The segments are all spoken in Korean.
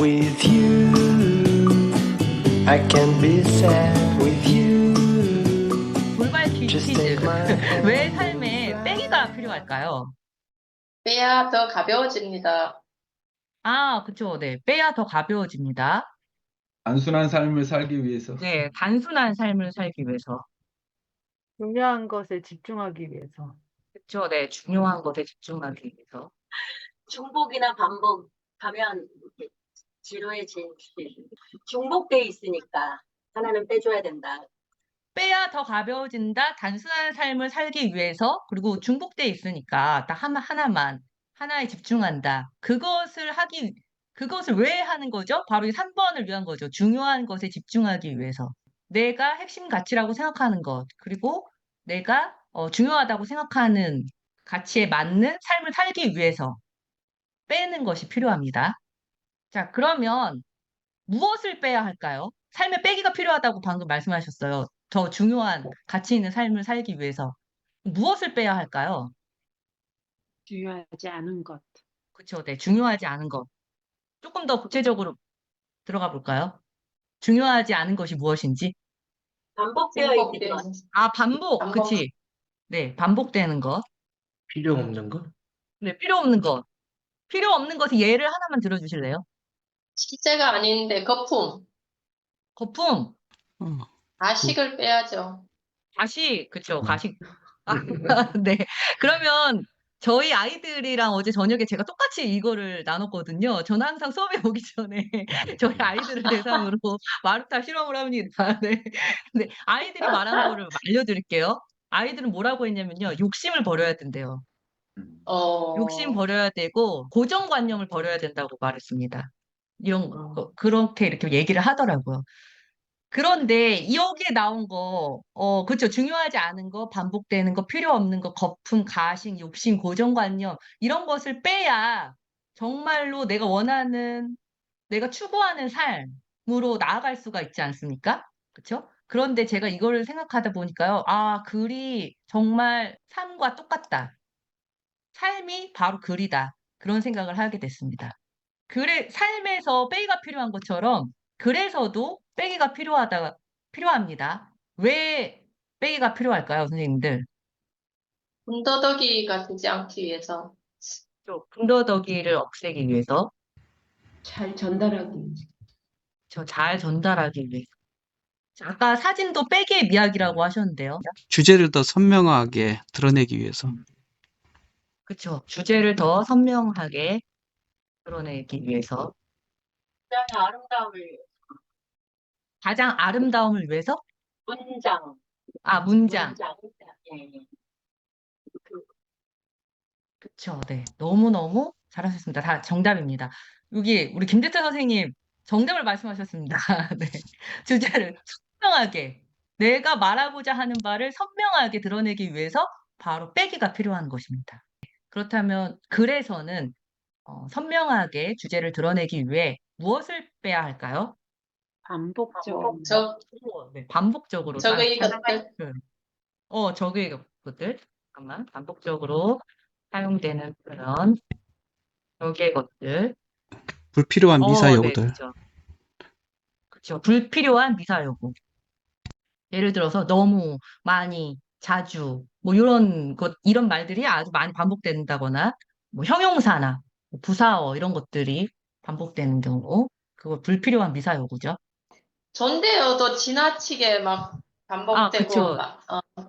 With you, I can be sad with you. 돌발퀴 Just 퀴즈. take my hand 왜 and 삶에 빼기가 fly. 필요할까요? 빼야 더 가벼워집니다. 아, 그쵸. 네. 빼야 더 가벼워집니다. 단순한 삶을 살기 위해서. 네. 단순한 삶을 살기 위해서. 중요한 것에 집중하기 위해서. 그쵸. 네. 중요한 것에 집중하기 위해서. 중복이나 반복하면 이렇게 지루해진 중복돼 있으니까 하나는 빼줘야 된다. 빼야 더 가벼워진다. 단순한 삶을 살기 위해서. 그리고 중복돼 있으니까 딱 하나에 집중한다. 그것을 왜 하는 거죠? 바로 이 3번을 위한 거죠. 중요한 것에 집중하기 위해서. 내가 핵심 가치라고 생각하는 것, 그리고 내가 중요하다고 생각하는 가치에 맞는 삶을 살기 위해서 빼는 것이 필요합니다. 자, 그러면 무엇을 빼야 할까요? 삶에 빼기가 필요하다고 방금 말씀하셨어요. 더 중요한 가치 있는 삶을 살기 위해서. 무엇을 빼야 할까요? 중요하지 않은 것. 그쵸, 네, 중요하지 않은 것. 조금 더 구체적으로 들어가 볼까요? 중요하지 않은 것이 무엇인지? 반복되어 있는 것. 아, 반복, 반복. 그치. 네, 반복되는 것. 필요 없는 거? 네, 필요 없는 것. 필요 없는 것의 예를 하나만 들어주실래요? 실제가 아닌데 거품. 거품, 가식을 빼야죠. 가식, 그쵸, 가식. 아, 네. 그러면 저희 아이들이랑 어제 저녁에 제가 똑같이 이거를 나눴거든요. 저는 항상 수업에 오기 전에 저희 아이들을 대상으로 마르타 실험을 합니다. 네. 근데 아이들이 말한 거를 알려드릴게요. 아이들은 뭐라고 했냐면요. 욕심을 버려야 된대요. 욕심 버려야 되고 고정관념을 버려야 된다고 말했습니다. 이런 거, 그렇게 이렇게 얘기를 하더라고요. 그런데 여기에 나온 거, 그쵸. 중요하지 않은 거, 반복되는 거, 필요 없는 거, 거품, 가식, 욕심, 고정관념, 이런 것을 빼야 정말로 내가 원하는, 내가 추구하는 삶으로 나아갈 수가 있지 않습니까? 그쵸? 그런데 제가 이거를 생각하다 보니까요. 아, 글이 정말 삶과 똑같다. 삶이 바로 글이다. 그런 생각을 하게 됐습니다. 삶에서 빼기가 필요한 것처럼 글에서도 빼기가 필요합니다. 왜 빼기가 필요할까요, 선생님들? 군더더기가 되지 않기 위해서. 군더더기를 없애기 위해서, 잘 전달하기. 잘 전달하기 위해서. 아까 사진도 빼기의 미학이라고 하셨는데요. 주제를 더 선명하게 드러내기 위해서. 그쵸. 주제를 더 선명하게 드러내기 위해서. 가장 아름다움을 가장 아름다움을 위해서? 문장. 아, 문장. 예, 예. 그쵸. 네. 너무너무 잘하셨습니다. 다 정답입니다. 여기 우리 김대태 선생님 정답을 말씀하셨습니다. 네. 주제를 선명하게, 내가 말하고자 하는 바를 선명하게 드러내기 위해서 바로 빼기가 필요한 것입니다. 그렇다면 글에서는 선명하게 주제를 드러내기 위해 무엇을 빼야 할까요? 반복적. 네, 반복적으로. 적의 것들. 적의 것들. 잠깐만. 반복적으로 사용되는 표현. 적의 것들. 불필요한 네, 미사여구들. 그쵸. 불필요한 미사여구. 예를 들어서 너무, 많이, 자주, 뭐 이런 말들이 아주 많이 반복된다거나, 뭐 형용사나 뭐 부사어 이런 것들이 반복되는 경우, 그거 불필요한 미사여구죠. 존대어도 지나치게 막 반복되고 그쵸.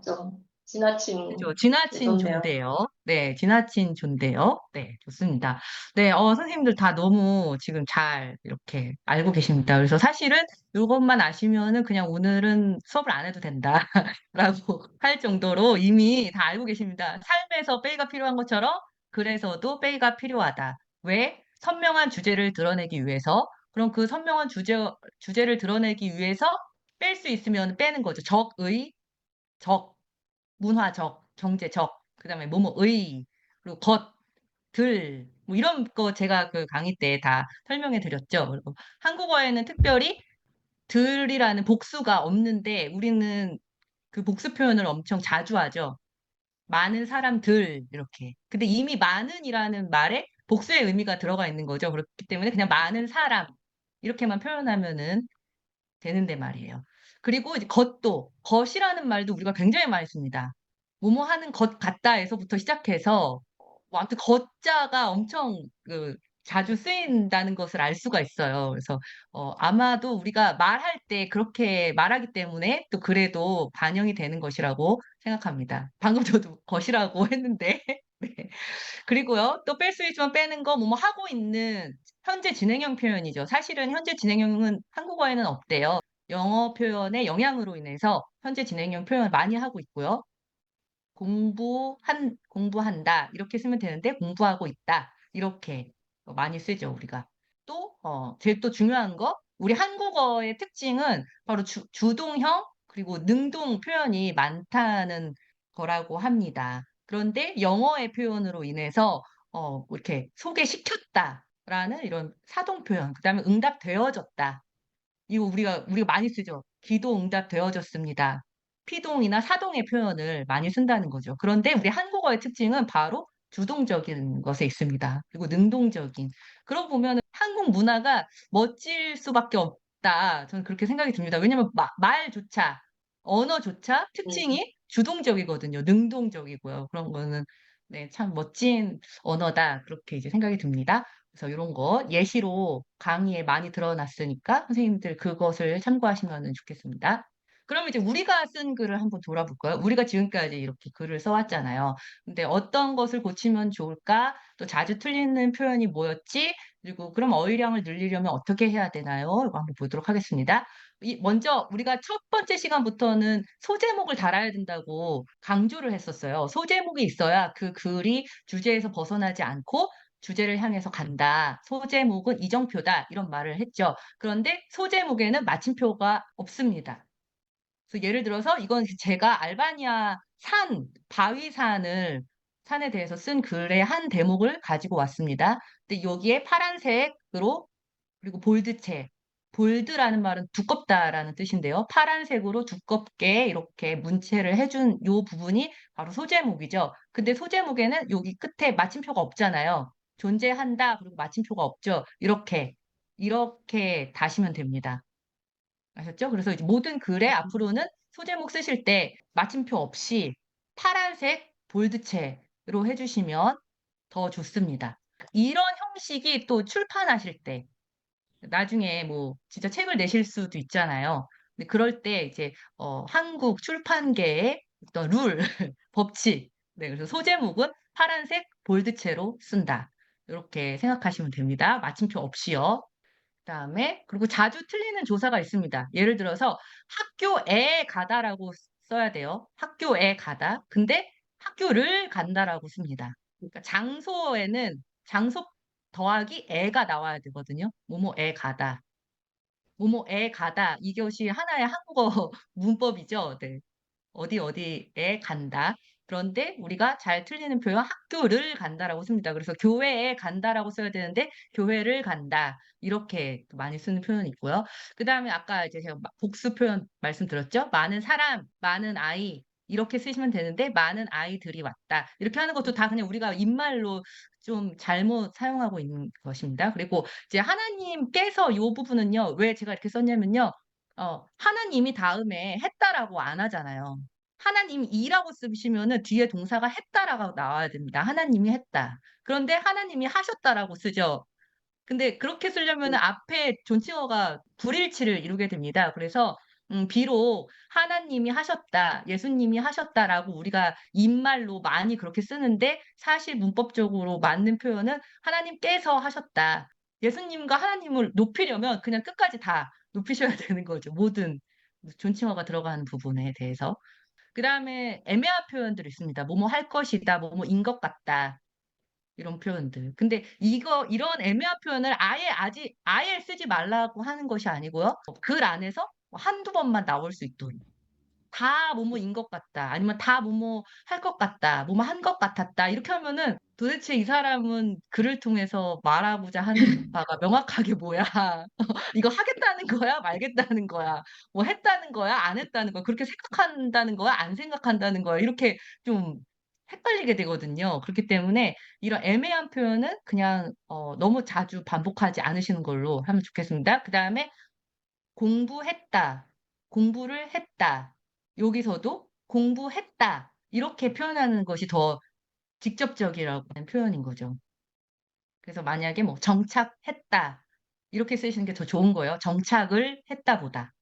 좀 지나친 그죠. 지나친 존대어. 존대요. 네, 지나친 존대요. 네, 좋습니다. 네, 선생님들 다 너무 지금 잘 이렇게 알고 계십니다. 그래서 사실은 이것만 아시면은 그냥 오늘은 수업을 안 해도 된다라고 할 정도로 이미 다 알고 계십니다. 삶에서 빼기가 필요한 것처럼 글에서도 빼기가 필요하다. 왜? 선명한 주제를 드러내기 위해서. 그럼 그 선명한 주제를 드러내기 위해서 뺄 수 있으면 빼는 거죠. 적, 문화적, 경제적, 그다음에 뭐뭐의, 그리고 것, 들, 뭐 이런 거 제가 그 강의 때 다 설명해 드렸죠. 그리고 한국어에는 특별히 들이라는 복수가 없는데 우리는 그 복수 표현을 엄청 자주 하죠. 많은 사람들 이렇게. 근데 이미 많은이라는 말에 복수의 의미가 들어가 있는 거죠. 그렇기 때문에 그냥 많은 사람 이렇게만 표현하면은 되는데 말이에요. 그리고 이제 것이라는 말도 우리가 굉장히 많이 씁니다. 뭐뭐 하는 것 같다에서부터 시작해서 뭐 아무튼 것자가 엄청 자주 쓰인다는 것을 알 수가 있어요. 그래서 아마도 우리가 말할 때 그렇게 말하기 때문에 또 그래도 반영이 되는 것이라고 생각합니다. 방금 저도 것이라고 했는데. 네. 그리고요, 또 뺄 수 있지만 빼는 거, 뭐뭐 하고 있는 현재 진행형 표현이죠. 사실은 현재 진행형은 한국어에는 없대요. 영어 표현의 영향으로 인해서 현재 진행형 표현 많이 하고 있고요. 공부한다. 이렇게 쓰면 되는데, 공부하고 있다. 이렇게 많이 쓰죠, 우리가. 또, 제일 또 중요한 거, 우리 한국어의 특징은 바로 주동형, 그리고 능동 표현이 많다는 거라고 합니다. 그런데 영어의 표현으로 인해서, 이렇게 소개시켰다라는 이런 사동 표현, 그 다음에 응답되어졌다. 이거 우리가 많이 쓰죠. 기도 응답되어졌습니다. 피동이나 사동의 표현을 많이 쓴다는 거죠. 그런데 우리 한국어의 특징은 바로 주동적인 것에 있습니다. 그리고 능동적인. 그러고 보면 한국 문화가 멋질 수밖에 없다. 저는 그렇게 생각이 듭니다. 왜냐면 말조차, 언어조차 특징이 주동적이거든요. 능동적이고요. 그런 거는 네, 참 멋진 언어다. 그렇게 이제 생각이 듭니다. 그래서 이런 거 예시로 강의에 많이 드러났으니까 선생님들 그것을 참고하시면 좋겠습니다. 그럼 이제 우리가 쓴 글을 한번 돌아볼까요? 우리가 지금까지 이렇게 글을 써왔잖아요. 근데 어떤 것을 고치면 좋을까? 또 자주 틀리는 표현이 뭐였지? 그리고 그럼 어휘량을 늘리려면 어떻게 해야 되나요? 이거 한번 보도록 하겠습니다. 먼저 우리가 첫 번째 시간부터는 소제목을 달아야 된다고 강조를 했었어요. 소제목이 있어야 그 글이 주제에서 벗어나지 않고 주제를 향해서 간다. 소제목은 이정표다. 이런 말을 했죠. 그런데 소제목에는 마침표가 없습니다. 그래서 예를 들어서 이건 제가 알바니아 바위산에 대해서 쓴 글의 한 대목을 가지고 왔습니다. 근데 여기에 파란색으로 그리고 볼드라는 말은 두껍다라는 뜻인데요. 파란색으로 두껍게 이렇게 문체를 해준 요 부분이 바로 소제목이죠. 근데 소제목에는 여기 끝에 마침표가 없잖아요. 존재한다 그리고 마침표가 없죠. 이렇게 다시면 됩니다. 아셨죠? 그래서 이제 모든 글에 앞으로는 소제목 쓰실 때 마침표 없이 파란색 볼드체로 해주시면 더 좋습니다. 이런 형식이 또 출판하실 때 나중에 뭐 진짜 책을 내실 수도 있잖아요. 근데 그럴 때 이제 한국 출판계의 어떤 룰, 법칙. 네, 그래서 소제목은 파란색 볼드체로 쓴다. 이렇게 생각하시면 됩니다. 마침표 없이요. 그다음에 그리고 자주 틀리는 조사가 있습니다. 예를 들어서 학교에 가다라고 써야 돼요. 학교에 가다. 근데 학교를 간다라고 씁니다. 그러니까 장소에는 장소 더하기 애가 나와야 되거든요. 뭐뭐에 가다. 뭐뭐에 가다. 이것이 하나의 한국어 문법이죠. 네. 어디에 간다. 그런데 우리가 잘 틀리는 표현 학교를 간다라고 씁니다. 그래서 교회에 간다라고 써야 되는데 교회를 간다. 이렇게 많이 쓰는 표현이 있고요. 그다음에 아까 이제 제가 복수 표현 말씀드렸죠. 많은 사람, 많은 아이 이렇게 쓰시면 되는데 많은 아이들이 왔다. 이렇게 하는 것도 다 그냥 우리가 입말로 좀 잘못 사용하고 있는 것입니다. 그리고 이제 하나님께서 이 부분은요. 왜 제가 이렇게 썼냐면요. 하나님이 다음에 했다라고 안 하잖아요. 하나님이라고 쓰시면은 뒤에 동사가 했다라고 나와야 됩니다. 하나님이 했다. 그런데 하나님이 하셨다라고 쓰죠. 근데 그렇게 쓰려면은 앞에 존칭어가 불일치를 이루게 됩니다. 그래서 비록 하나님이 하셨다, 예수님이 하셨다라고 우리가 입말로 많이 그렇게 쓰는데 사실 문법적으로 맞는 표현은 하나님께서 하셨다. 예수님과 하나님을 높이려면 그냥 끝까지 다 높이셔야 되는 거죠. 모든 존칭어가 들어가는 부분에 대해서. 그다음에 애매한 표현들이 있습니다. 뭐뭐 할 것이다, 뭐뭐인 것 같다. 이런 표현들. 근데 이런 애매한 표현을 아예 쓰지 말라고 하는 것이 아니고요. 글 안에서 한두 번만 나올 수 있도록. 다 뭐뭐인 것 같다. 아니면 다 뭐뭐 할 것 같다. 뭐뭐 한 것 같았다. 이렇게 하면은 도대체 이 사람은 글을 통해서 말하고자 하는 바가 명확하게 뭐야. 이거 하겠다는 거야? 말겠다는 거야? 뭐 했다는 거야? 안 했다는 거야? 그렇게 생각한다는 거야? 안 생각한다는 거야? 이렇게 좀 헷갈리게 되거든요. 그렇기 때문에 이런 애매한 표현은 그냥 너무 자주 반복하지 않으시는 걸로 하면 좋겠습니다. 그다음에 공부했다, 공부를 했다. 여기서도 공부했다. 이렇게 표현하는 것이 더 직접적이라고 하는 표현인 거죠. 그래서 만약에 뭐 정착했다. 이렇게 쓰시는 게 더 좋은 거예요. 정착을 했다보다.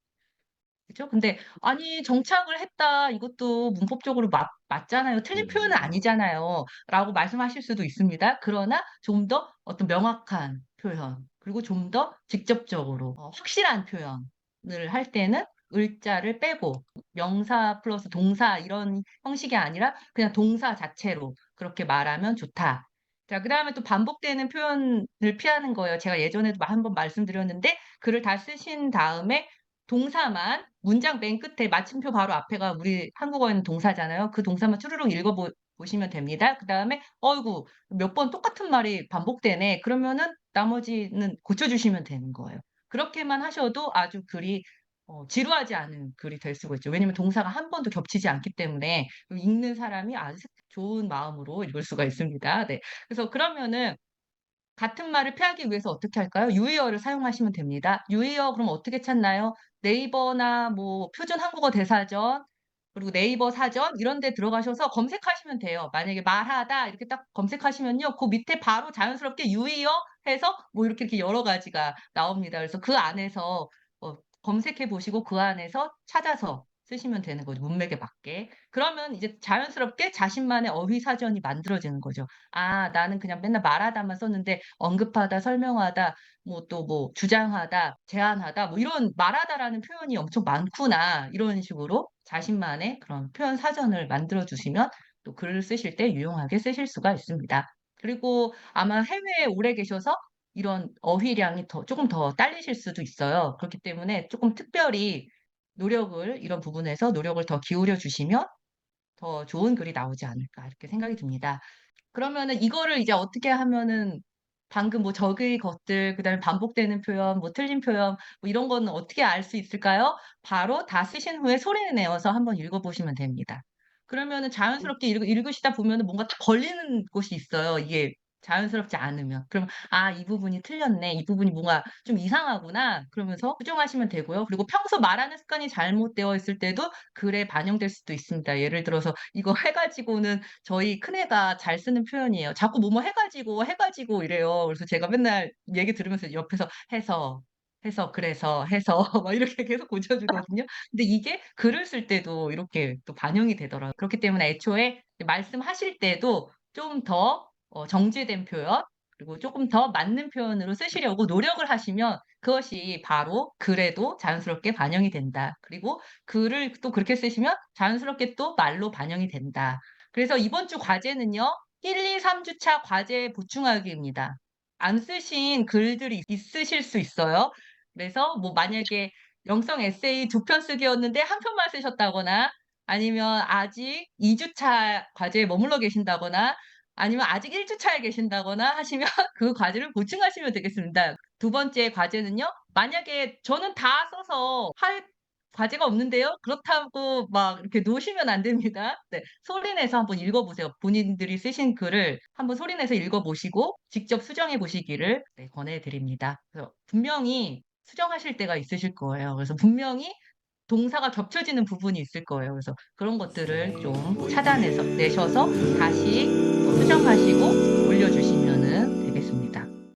그죠? 근데 아니 정착을 했다. 이것도 문법적으로 맞잖아요. 틀린 표현은 아니잖아요. 라고 말씀하실 수도 있습니다. 그러나 좀 더 어떤 명확한 표현, 그리고 좀 더 직접적으로 확실한 표현을 할 때는 을자를 빼고 명사 플러스 동사 이런 형식이 아니라 그냥 동사 자체로 그렇게 말하면 좋다. 자, 그다음에 또 반복되는 표현을 피하는 거예요. 제가 예전에도 한번 말씀드렸는데 글을 다 쓰신 다음에 동사만 문장 맨 끝에 마침표 바로 앞에가 우리 한국어에는 동사잖아요. 그 동사만 추르륵 보시면 됩니다. 그다음에 어이구 몇 번 똑같은 말이 반복되네. 그러면은 나머지는 고쳐주시면 되는 거예요. 그렇게만 하셔도 아주 글이 지루하지 않은 글이 될 수가 있죠. 왜냐면 동사가 한 번도 겹치지 않기 때문에 읽는 사람이 아주 좋은 마음으로 읽을 수가 있습니다. 네. 그래서 그러면은 같은 말을 피하기 위해서 어떻게 할까요? 유의어를 사용하시면 됩니다. 유의어 그럼 어떻게 찾나요? 네이버나 뭐 표준 한국어 대사전 그리고 네이버 사전 이런 데 들어가셔서 검색하시면 돼요. 만약에 말하다 이렇게 딱 검색하시면요. 그 밑에 바로 자연스럽게 유의어 해서 뭐 이렇게 여러 가지가 나옵니다. 그래서 그 안에서 검색해 보시고 그 안에서 찾아서 쓰시면 되는 거죠. 문맥에 맞게. 그러면 이제 자연스럽게 자신만의 어휘 사전이 만들어지는 거죠. 아, 나는 그냥 맨날 말하다만 썼는데 언급하다, 설명하다, 뭐 또 뭐 주장하다, 제안하다, 뭐 이런 말하다라는 표현이 엄청 많구나. 이런 식으로 자신만의 그런 표현 사전을 만들어 주시면 또 글을 쓰실 때 유용하게 쓰실 수가 있습니다. 그리고 아마 해외에 오래 계셔서 이런 어휘량이 조금 더 딸리실 수도 있어요. 그렇기 때문에 조금 특별히 이런 부분에서 노력을 더 기울여 주시면 더 좋은 글이 나오지 않을까 이렇게 생각이 듭니다. 그러면은 이거를 이제 어떻게 하면은 방금 뭐 적의 것들, 그다음에 반복되는 표현, 뭐 틀린 표현, 뭐 이런 거는 어떻게 알 수 있을까요? 바로 다 쓰신 후에 소리를 내어서 한번 읽어보시면 됩니다. 그러면은 자연스럽게 읽으시다 보면은 뭔가 딱 걸리는 곳이 있어요. 이게 자연스럽지 않으면. 그럼 아, 이 부분이 틀렸네. 이 부분이 뭔가 좀 이상하구나. 그러면서 수정하시면 되고요. 그리고 평소 말하는 습관이 잘못되어 있을 때도 글에 반영될 수도 있습니다. 예를 들어서 이거 해가지고는 저희 큰애가 잘 쓰는 표현이에요. 자꾸 뭐뭐 해가지고 이래요. 그래서 제가 맨날 얘기 들으면서 옆에서 그래서 해서 막 이렇게 계속 고쳐주거든요. 근데 이게 글을 쓸 때도 이렇게 또 반영이 되더라고요. 그렇기 때문에 애초에 말씀하실 때도 좀 더 정제된 표현 그리고 조금 더 맞는 표현으로 쓰시려고 노력을 하시면 그것이 바로 글에도 자연스럽게 반영이 된다. 그리고 글을 또 그렇게 쓰시면 자연스럽게 또 말로 반영이 된다. 그래서 이번 주 과제는요. 1, 2, 3주차 과제 보충하기입니다. 안 쓰신 글들이 있으실 수 있어요. 그래서 뭐 만약에 영성 에세이 2편 쓰기였는데 1편만 쓰셨다거나 아니면 아직 2주차 과제에 머물러 계신다거나 아니면 아직 1주차에 계신다거나 하시면 그 과제를 보충하시면 되겠습니다. 두 번째 과제는요. 만약에 저는 다 써서 할 과제가 없는데요. 그렇다고 막 이렇게 놓으시면 안 됩니다. 네, 소리 내서 한번 읽어보세요. 본인들이 쓰신 글을 한번 소리 내서 읽어보시고 직접 수정해 보시기를 권해드립니다. 그래서 분명히 수정하실 때가 있으실 거예요. 그래서 분명히 동사가 겹쳐지는 부분이 있을 거예요. 그래서 그런 것들을 좀 찾아내셔서 다시 수정하시고 올려주시면